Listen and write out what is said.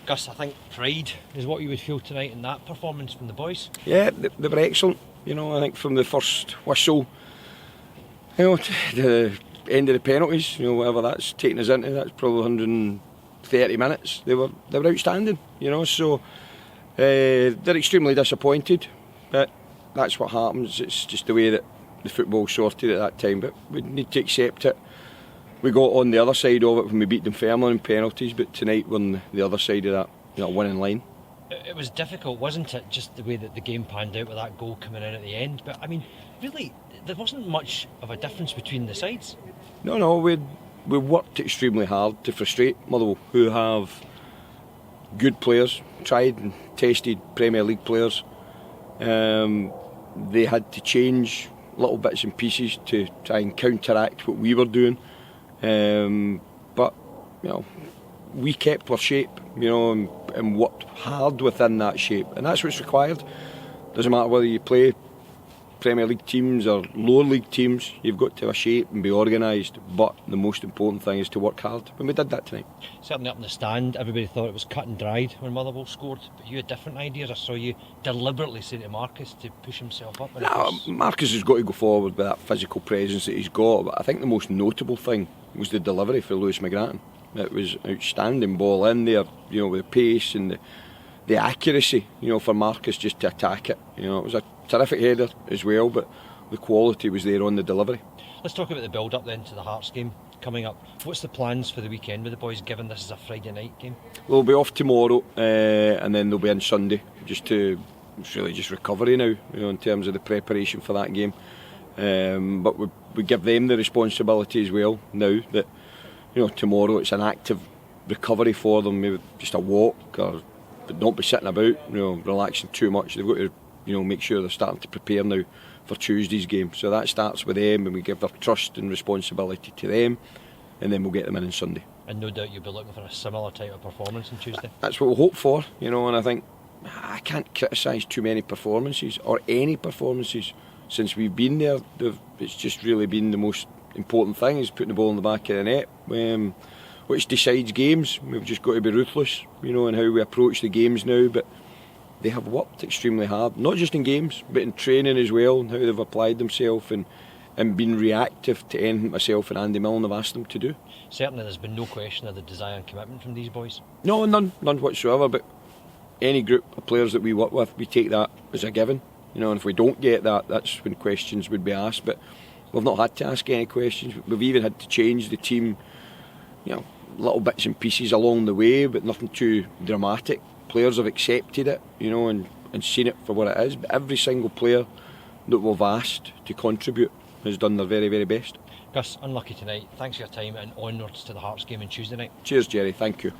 Gus, I think pride is what you would feel tonight in that performance from the boys. Yeah, they were excellent. I think from the first whistle, to the end of the penalties, whatever that's taken us into, that's probably 130 minutes. They were outstanding. So they're extremely disappointed, but that's what happens. It's just the way that the football sorted at that time. But we need to accept it. We got on the other side of it when we beat them firmly in penalties, but tonight we're on the other side of that winning line. It was difficult, wasn't it, just the way that the game panned out with that goal coming in at the end? But I mean, really, there wasn't much of a difference between the sides. No, we worked extremely hard to frustrate Motherwell, who have good players, tried and tested Premier League players. They had to change little bits and pieces to try and counteract what we were doing. But we kept our shape, and worked hard within that shape, and that's what's required. Doesn't matter whether you play Premier League teams or lower league teams, you've got to have a shape and be organised, but the most important thing is to work hard, and we did that tonight. Certainly up in the stand, everybody thought it was cut and dried when Motherwell scored, but you had different ideas. I saw you deliberately say to Marcus to push himself up. Marcus has got to go forward with that physical presence that he's got, but I think the most notable thing was the delivery for Lewis McGrattan. It was outstanding ball in there, with the pace and the accuracy, for Marcus just to attack it. It was a terrific header as well, but the quality was there on the delivery. Let's talk about the build-up then to the Hearts game coming up. What's the plans for the weekend with the boys, given this is a Friday night game? We'll be off tomorrow, and then they'll be in Sunday, it's really just recovery now, in terms of the preparation for that game. But we give them the responsibility as well now that, tomorrow it's an active recovery for them, maybe just a walk, but don't be sitting about, relaxing too much. They've got to, make sure they're starting to prepare now for Tuesday's game. So that starts with them, and we give our trust and responsibility to them, and then we'll get them in on Sunday. And no doubt you'll be looking for a similar type of performance on Tuesday. That's what we'll hope for, and I think I can't criticise too many performances, or any performances, since we've been there. It's just really been the most important thing is putting the ball in the back of the net, which decides games. We've just got to be ruthless, in how we approach the games now. But they have worked extremely hard, not just in games, but in training as well, and how they've applied themselves and been reactive to anything myself and Andy Milne have asked them to do. Certainly there's been no question of the desire and commitment from these boys. No, none whatsoever. But any group of players that we work with, we take that as a given. And if we don't get that, that's when questions would be asked. But we've not had to ask any questions. We've even had to change the team, little bits and pieces along the way, but nothing too dramatic. Players have accepted it, and seen it for what it is. But every single player that we've asked to contribute has done their very, very best. Gus, unlucky tonight. Thanks for your time, and onwards to the Hearts game on Tuesday night. Cheers, Jerry. Thank you.